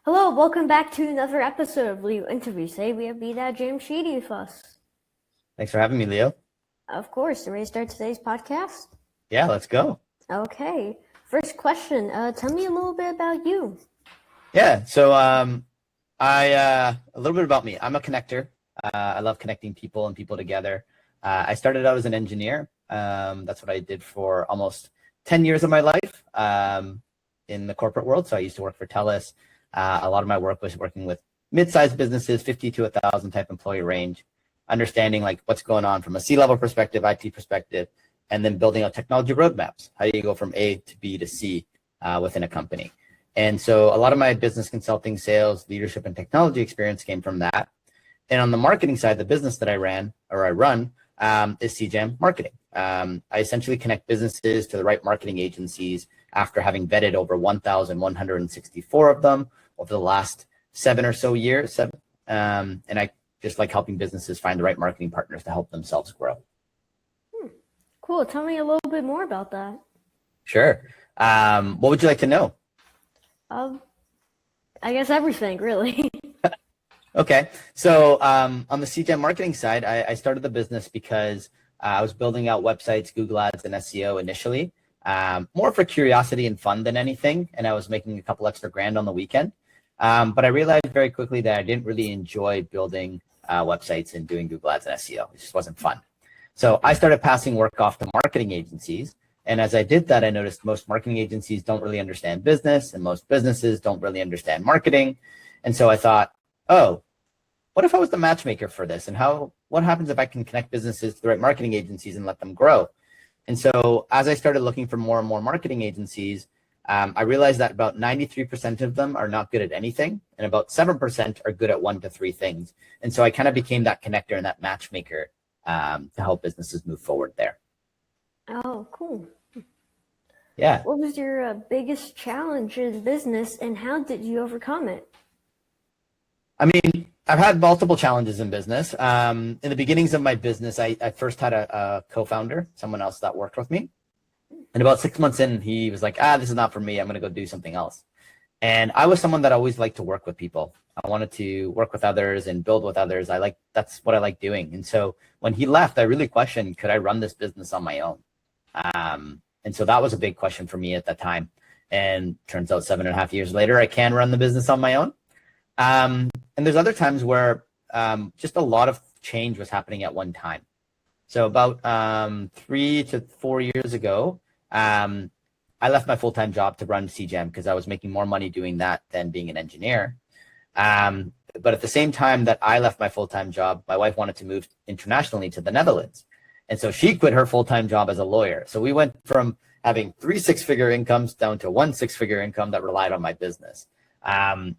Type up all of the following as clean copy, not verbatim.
Hello, welcome back to another episode of Leo Interviews. Today we have Behdad Jamshidi with us. Thanks for having me, Leo. Of course, ready to start today's podcast? Yeah, let's go. Okay, first question. Tell me a little bit about you. Yeah, so a little bit about me. I'm a connector. I love connecting people and people together. I started out as an engineer. That's what I did for almost 10 years of my life in the corporate world. So I used to work for TELUS. A lot of my work was working with mid-sized businesses, 50 to 1,000 type employee range, understanding like what's going on from a C-level perspective, IT perspective, and then building out technology roadmaps. How do you go from A to B to C within a company? And so a lot of my business consulting, sales, leadership, and technology experience came from that. And on the marketing side, the business that I run is CJAM Marketing. I essentially connect businesses to the right marketing agencies after having vetted over 1,164 of them over the last 7 or so years. And I just like helping businesses find the right marketing partners to help themselves grow. Cool. Tell me a little bit more about that. Sure. What would you like to know? I guess everything, really. Okay. So on the CJAM marketing side, I started the business because I was building out websites, Google Ads, and SEO initially, more for curiosity and fun than anything. And I was making a couple extra grand on the weekend. But I realized very quickly that I didn't really enjoy building websites and doing Google Ads and SEO. It just wasn't fun. So I started passing work off to marketing agencies. And as I did that, I noticed most marketing agencies don't really understand business, and most businesses don't really understand marketing. And so I thought, oh, what if I was the matchmaker for this? And what happens if I can connect businesses to the right marketing agencies and let them grow? And so as I started looking for more and more marketing agencies, I realized that about 93% of them are not good at anything, and about 7% are good at 1 to 3 things. And so I kind of became that connector and that matchmaker to help businesses move forward there. Oh, cool. Yeah. What was your biggest challenge in business, and how did you overcome it? I mean, I've had multiple challenges in business. In the beginnings of my business, I first had a co-founder, someone else that worked with me. And about 6 months in, he was like, this is not for me. I'm going to go do something else. And I was someone that always liked to work with people. I wanted to work with others and build with others. That's what I like doing. And so when he left, I really questioned, could I run this business on my own? And so that was a big question for me at that time. And turns out 7.5 years later, I can run the business on my own. And there's other times where just a lot of change was happening at one time. So about 3 to 4 years ago, I left my full-time job to run CJAM because I was making more money doing that than being an engineer. But at the same time that I left my full-time job, my wife wanted to move internationally to the Netherlands. And so she quit her full-time job as a lawyer. So we went from having 3 6-figure incomes down to 1 6-figure income that relied on my business. And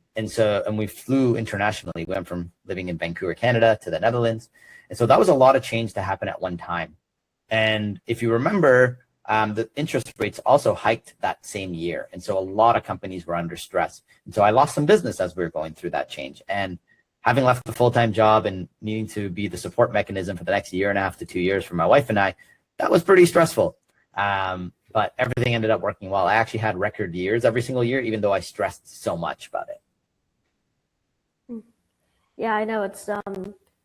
we flew internationally. We went from living in Vancouver, Canada to the Netherlands. And so that was a lot of change to happen at one time. And if you remember, the interest rates also hiked that same year. And so a lot of companies were under stress. And so I lost some business as we were going through that change. And having left the full-time job and needing to be the support mechanism for the next 1.5 to 2 years for my wife and I, that was pretty stressful. But everything ended up working well. I actually had record years every single year, even though I stressed so much about it. Yeah, I know. It's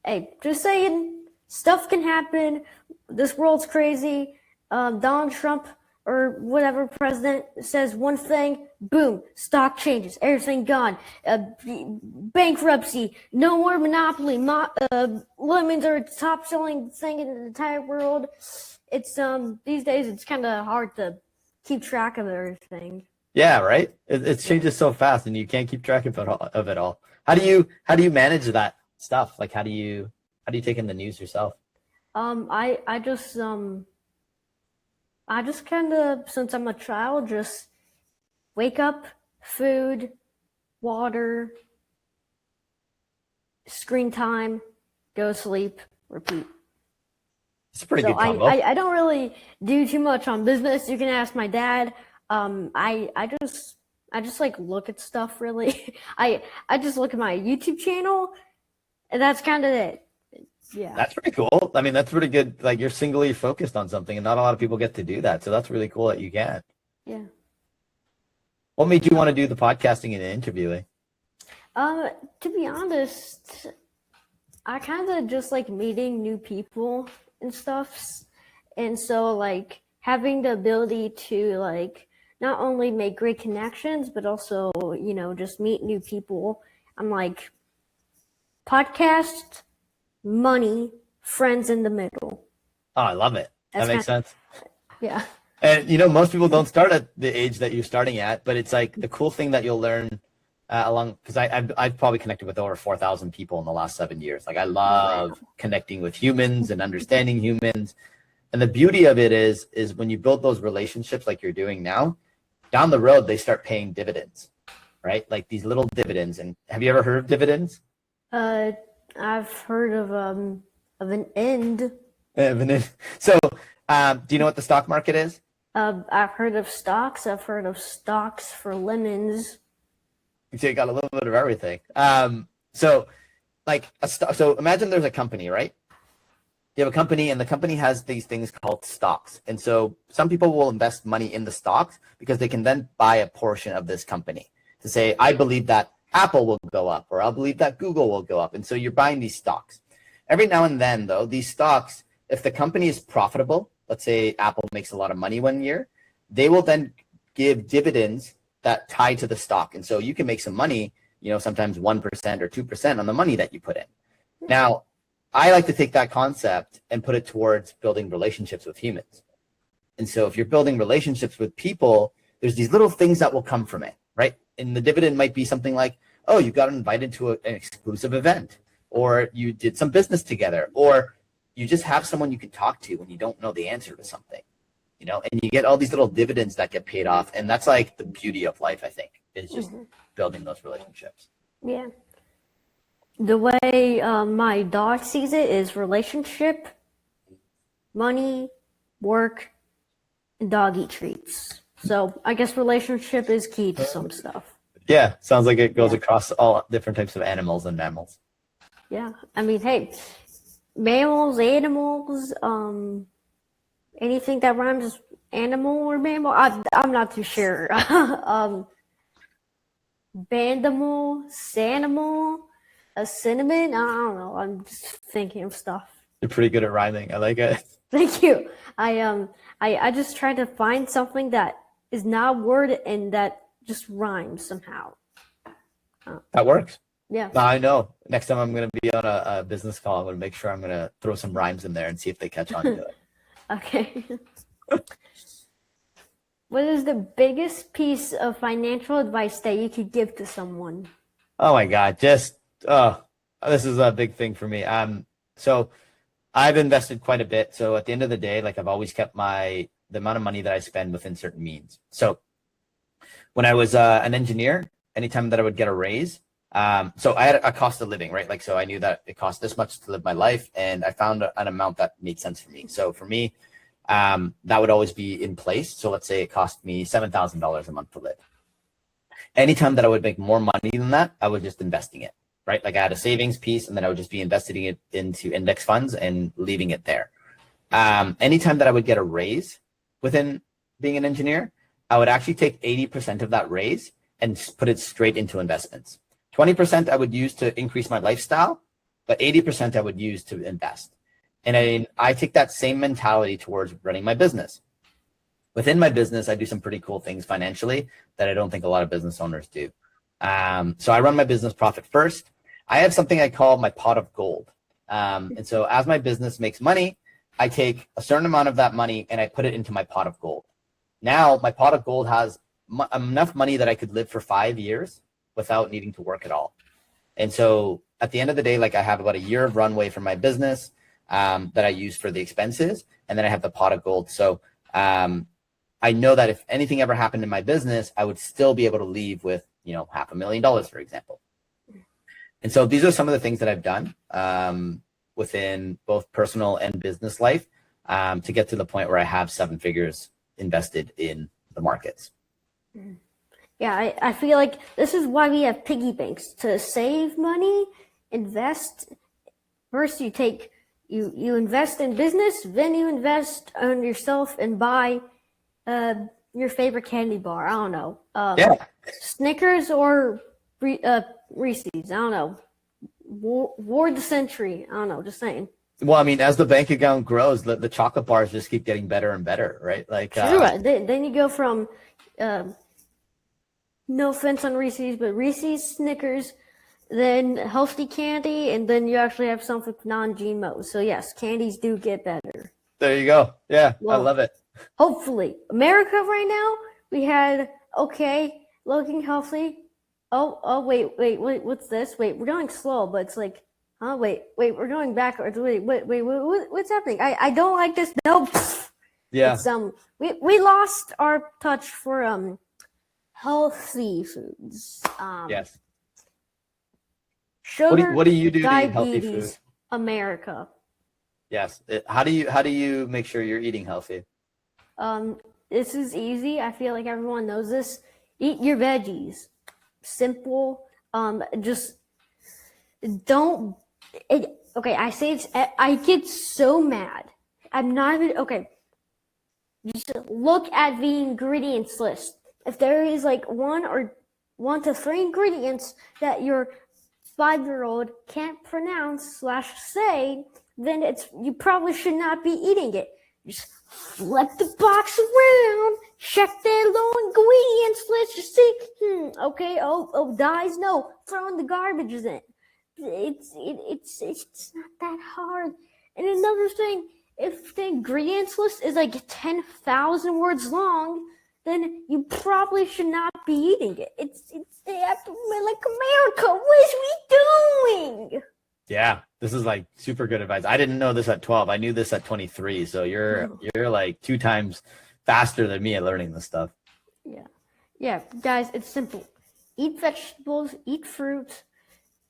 hey, just saying, stuff can happen. This world's crazy. Donald Trump or whatever president says one thing, boom, stock changes, everything gone. Bankruptcy, no more monopoly. Lemons are the top selling thing in the entire world. It's these days it's kind of hard to keep track of everything. Yeah, right. It changes so fast, and you can't keep track of it all. How do you manage that stuff? Like, how do you take in the news yourself? I just kind of, since I'm a child, just wake up, food, water, screen time, go to sleep, repeat. It's a pretty good combo. I don't really do too much on business. You can ask my dad. I just like look at stuff really. I just look at my YouTube channel, and that's kind of it. Yeah. That's pretty cool. I mean, that's pretty good. Like, you're singly focused on something, and not a lot of people get to do that. So that's really cool that you can. Yeah. What made you want to do the podcasting and interviewing? To be honest, I kind of just like meeting new people and stuff. And so like having the ability to like not only make great connections, but also, just meet new people. I'm like podcast, money, friends in the middle. Oh, I love it. That makes sense. Yeah. And most people don't start at the age that you're starting at, but it's like the cool thing that you'll learn because I've probably connected with over 4,000 people in the last 7 years. Like I love connecting with humans and understanding humans. And the beauty of it is when you build those relationships like you're doing now, down the road, they start paying dividends, right? Like these little dividends. And have you ever heard of dividends? I've heard of an end. So do you know what the stock market is? I've heard of stocks. I've heard of stocks for lemons. So you got a little bit of everything. So imagine there's a company, right? You have a company and the company has these things called stocks. And so some people will invest money in the stocks because they can then buy a portion of this company to say, I believe that Apple will go up, or I believe that Google will go up. And so you're buying these stocks. Every now and then though, these stocks, if the company is profitable, let's say Apple makes a lot of money one year, they will then give dividends that tie to the stock. And so you can make some money, sometimes 1% or 2% on the money that you put in. Now, I like to take that concept and put it towards building relationships with humans. And so if you're building relationships with people, there's these little things that will come from it, right? And the dividend might be something like, oh, you got invited to an exclusive event, or you did some business together, or you just have someone you can talk to when you don't know the answer to something, and you get all these little dividends that get paid off. And that's like the beauty of life, I think, is just building those relationships. Yeah. The way my dog sees it is relationship, money, work, and doggy treats. So I guess relationship is key to some stuff. Yeah, sounds like it goes across all different types of animals and mammals. Yeah, I mean, hey, mammals, animals, anything that rhymes animal or mammal. I'm not too sure. Bandimal, Sanimal, a cinnamon. I don't know. I'm just thinking of stuff. You're pretty good at rhyming. I like it. Thank you. I just try to find something that is not a word and that just rhymes somehow. That works. Yeah. I know. Next time I'm going to be on a business call, I'm going to make sure I'm going to throw some rhymes in there and see if they catch on to it. Okay. What is the biggest piece of financial advice that you could give to someone? Oh my God. This is a big thing for me. So I've invested quite a bit. So at the end of the day, like I've always kept the amount of money that I spend within certain means. So when I was an engineer, anytime that I would get a raise, so I had a cost of living, right? Like, so I knew that it cost this much to live my life, and I found an amount that made sense for me. So for me, that would always be in place. So let's say it cost me $7,000 a month to live. Anytime that I would make more money than that, I was just investing it, right? Like I had a savings piece, and then I would just be investing it into index funds and leaving it there. Anytime that I would get a raise within being an engineer, I would actually take 80% of that raise and put it straight into investments. 20% I would use to increase my lifestyle, but 80% I would use to invest. And I take that same mentality towards running my business. Within my business, I do some pretty cool things financially that I don't think a lot of business owners do. So I run my business profit first. I have something I call my pot of gold. And so as my business makes money, I take a certain amount of that money and I put it into my pot of gold. Now my pot of gold has enough money that I could live for 5 years without needing to work at all. And so at the end of the day, like I have about a year of runway for my business that I use for the expenses. And then I have the pot of gold. So I know that if anything ever happened in my business, I would still be able to leave with, $500,000, for example. And so these are some of the things that I've done within both personal and business life to get to the point where I have 7 figures invested in the markets. Yeah, I feel like this is why we have piggy banks, to save money, invest. First you invest in business, then you invest on yourself and buy your favorite candy bar. I don't know. Snickers or Reese's. I don't know. War the century. I don't know. Just saying. Well, I mean, as the bank account grows, the chocolate bars just keep getting better and better, right? Like, True. Then you go from, no offense on Reese's, but Reese's, Snickers, then healthy candy, and then you actually have something non-GMO. So yes, candies do get better. there you go. Yeah, Well, I love it. Hopefully, America right now we had okay, looking healthy. Oh, wait, what's this? Wait, we're going slow, but it's like, huh? Wait, we're going backwards. Wait, what's happening? I don't like this. No. Yeah. It's, we lost our touch for healthy foods. Yes. Sugar, What do you do to eat healthy diabetes, food? America. Yes. How do you make sure you're eating healthy? This is easy. I feel like everyone knows this. Eat your veggies. Simple. Just don't. Okay, I say it's. I get so mad. I'm not even okay. Just look at the ingredients list. If there is like 1 to 3 ingredients that your 5-year-old can't pronounce / say, then you probably should not be eating it. Just flip the box around, check that low ingredients list, just see, okay, dyes, no, throw in the garbage in. It's not that hard. And another thing, if the ingredients list is like 10,000 words long, then you probably should not be eating it. It's like America, what is we doing? Yeah, this is like super good advice. I didn't know this at 12. I knew this at 23. So you're like 2 times faster than me at learning this stuff. Yeah, guys, it's simple. Eat vegetables, eat fruit,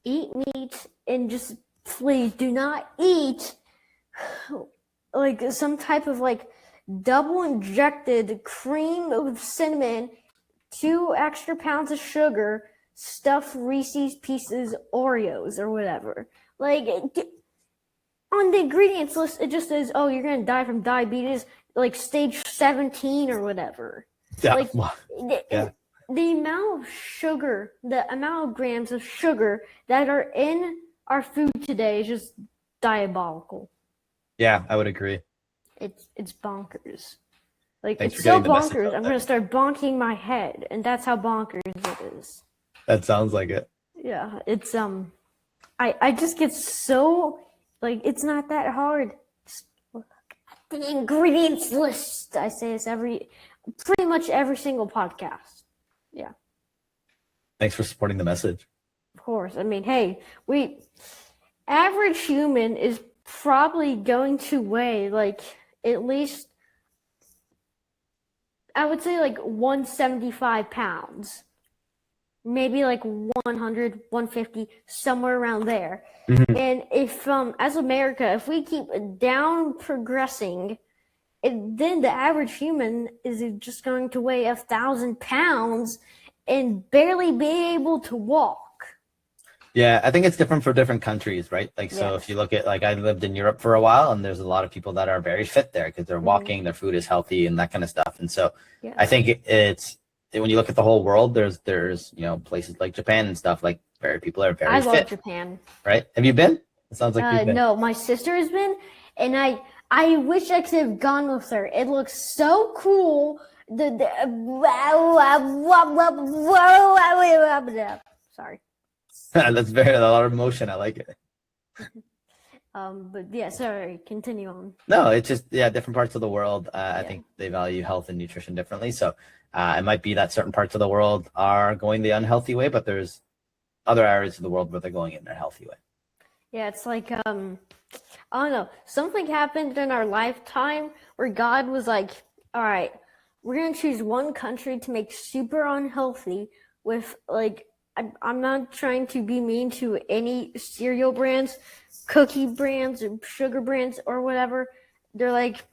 eat meat, and just please do not eat like some type of like double injected cream with cinnamon, 2 extra pounds of sugar, stuffed Reese's Pieces Oreos or whatever. Like on the ingredients list, it just says, "Oh, you're gonna die from diabetes, like stage 17 or whatever." Yeah. Like the amount of sugar, the amount of grams of sugar that are in our food today is just diabolical. Yeah, I would agree. It's bonkers. Like, Thanks it's for so getting the message bonkers. out I'm there. gonna start bonking my head, and that's how bonkers it is. That sounds like it. Yeah, it's I just get so like it's not that hard. Just look at the ingredients list. I say this pretty much every single podcast. Yeah, Thanks for supporting the message. of course. I mean, hey, average human is probably going to weigh like at least, I would say, like 175 pounds. Maybe like 100, 150, somewhere around there. Mhm. And if, as America, if we keep down progressing, then the average human is just going to weigh 1,000 pounds and barely be able to walk. Yeah, I think it's different for different countries, right? Like, so Yes. if you look at, like, I lived in Europe for a while, and there's a lot of people that are very fit there because they're walking, their food is healthy, and that kind of stuff. And so Yes. I think it's when you look at the whole world, there's places like Japan and stuff, like people are very I fit, love Japan. right? Have you been? It sounds like you've been. No, my sister has been, and I wish I could have gone with her. It looks so cool. Sorry. That's a lot of emotion. I like it. But yeah, sorry, continue on. No, it's just, different parts of the world. I think they value health and nutrition differently. So it might be that certain parts of the world are going the unhealthy way, but there's other areas of the world where they're going in a healthy way. Yeah, it's like, I don't know, something happened in our lifetime where God was like, all right, we're going to choose one country to make super unhealthy with, like, I'm not trying to be mean to any cereal brands, cookie brands, or sugar brands, or whatever. They're like,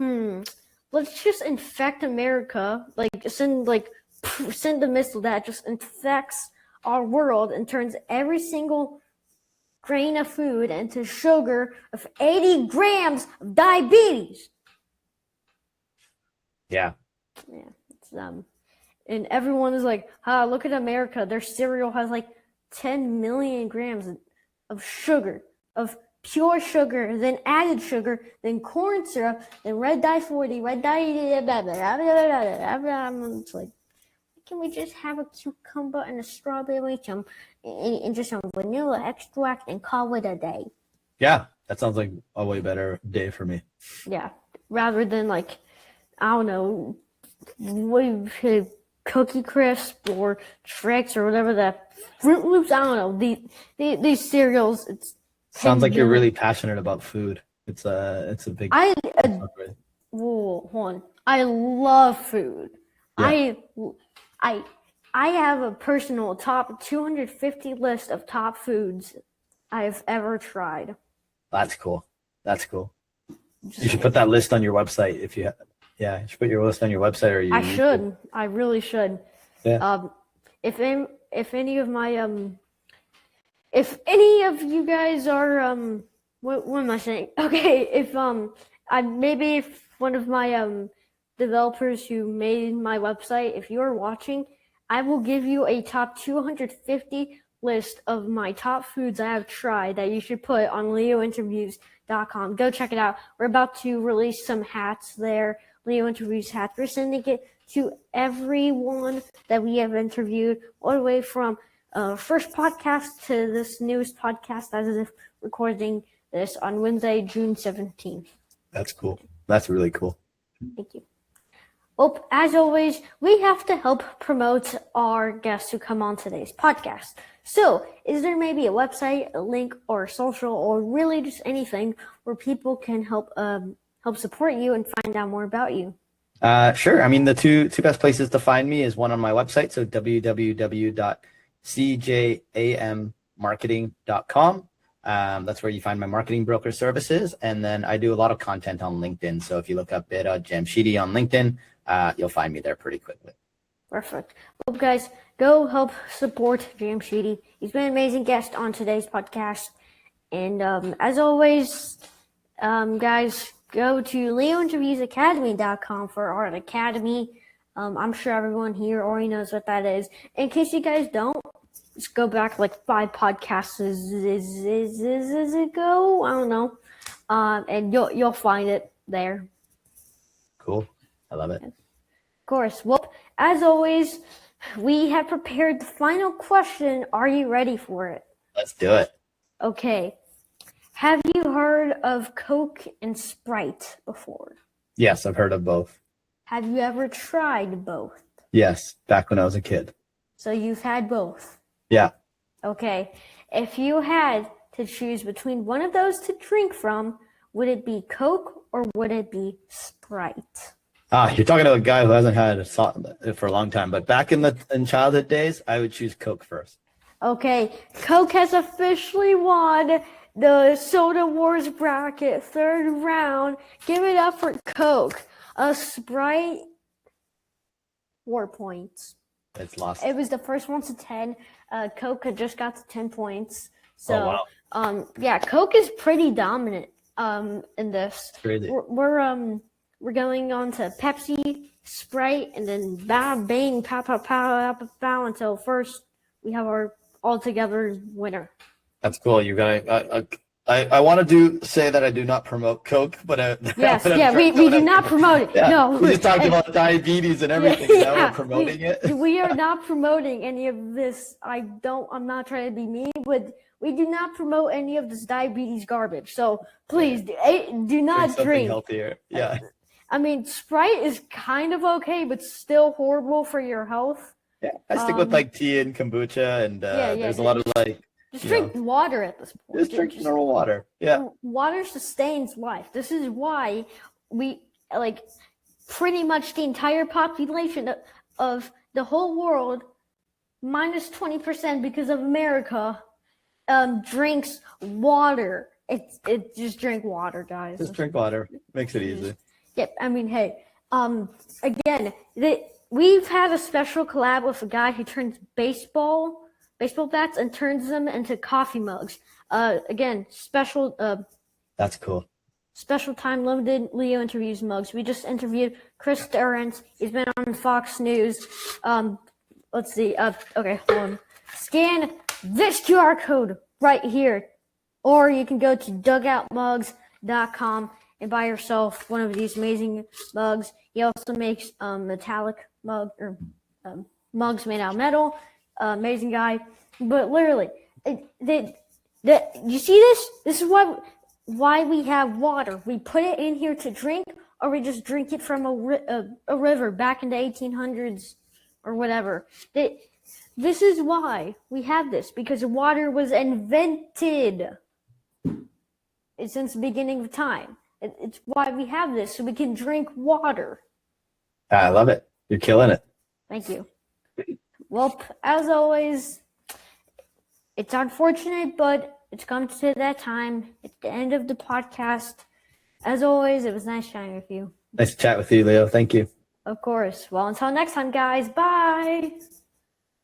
let's just infect America, like send a missile that just infects our world and turns every single grain of food into sugar of 80 grams of diabetes. Yeah. Yeah, it's and everyone is like, look at America. Their cereal has like 10 million grams of sugar, of pure sugar, then added sugar, then corn syrup, then red dye 40, red dye, blah, blah, blah, blah, blah, blah. It's like, can we just have a cucumber and a strawberry and just some vanilla extract and call it a day? Yeah, that sounds like a way better day for me. Yeah, rather than like, I don't know, Cookie Crisp or Trix or whatever that Fruit Loops. I don't know, these cereals. It's Sounds like you're really passionate about food. It's a big. Hold on. I love food. Yeah. I have a personal top 250 list of top foods I've ever tried. That's cool. You should put that list on your website if you. Yeah, you should put your list on your website, or you. I should. I really should. Yeah. If any of my if any of you guys are what am I saying? Okay, if maybe if one of my developers who made my website, if you're watching, I will give you a top 250 list of my top foods I have tried that you should put on leointerviews.com. Go check it out. We're about to release some hats there, Leo Interviews hats. We're sending it to everyone that we have interviewed, all the way from first podcast to this newest podcast as of recording this on Wednesday, June 17th. That's cool. That's really cool. Thank you. Well, as always, we have to help promote our guests who come on today's podcast. So, is there maybe a website, a link, or a social, or really just anything where people can help support you and find out more about you? Sure. I mean, the two best places to find me is one on my website, so www.CJAMmarketing.com. That's where you find my marketing broker services, and then I do a lot of content on LinkedIn. So if you look up Behdad Jamshidi on LinkedIn, you'll find me there pretty quickly. Perfect. Well, guys, go help support Jamshidi. He's been an amazing guest on today's podcast, and as always, guys, go to leointerviewsacademy.com for our academy. I'm sure everyone here already knows what that is. In case you guys don't, just go back like 5 podcasts ago. I don't know, and you'll find it there. Cool. I love it. Of course. Well, as always, we have prepared the final question. Are you ready for it? Let's do it. Okay. Have you heard of Coke and Sprite before? Yes, I've heard of both. Have you ever tried both? Yes, back when I was a kid. So you've had both? Yeah. Okay. If you had to choose between one of those to drink from, would it be Coke or would it be Sprite? You're talking to a guy who hasn't had a salt for a long time, but back in childhood days, I would choose Coke first. Okay. Coke has officially won the Soda Wars bracket, 3rd round. Give it up for Coke. Sprite, 4 points. It's lost. It was the first one to 10. Coke had just got to 10 points. So, wow. Coke is pretty dominant in this. Crazy. We're going on to Pepsi, Sprite, and then bang, pow, pow, pow, pow, pow, until first we have our altogether winner. That's cool. You got. I want to say that I do not promote Coke, but we do not promote it. Yeah. No, we just talked about diabetes and everything. Now we're promoting it. We are not promoting any of this. I'm not trying to be mean, but we do not promote any of this diabetes garbage. So please do not drink. Healthier. Yeah. I mean, Sprite is kind of okay, but still horrible for your health. Yeah, I stick with like tea and kombucha, and there's a lot of like. Just drink water at this point. Just drink normal water. Yeah. Water sustains life. This is why we pretty much the entire population of the whole world, minus 20% because of America, drinks water. It just drink water, guys. Just drink water. Makes it easy. Yep. I mean, hey, again, we've had a special collab with a guy who turns baseball bats and turns them into coffee mugs. Again, special. That's cool. Special time limited Leo Interviews mugs. We just interviewed Chris Durrance. He's been on Fox News. Let's see. Okay, hold on. Scan this QR code right here. Or you can go to dugoutmugs.com and buy yourself one of these amazing mugs. He also makes metallic mugs made out of metal. Amazing guy. But literally, you see this? This is why we have water. We put it in here to drink, or we just drink it from a river back in the 1800s or whatever. This is why we have this, because water was invented since the beginning of time. It's why we have this, so we can drink water. I love it. You're killing it. Thank you. Well, as always, it's unfortunate, but it's come to that time. It's the end of the podcast. As always, it was nice chatting with you. Nice to chat with you, Leo. Thank you. Of course. Well, until next time, guys. Bye.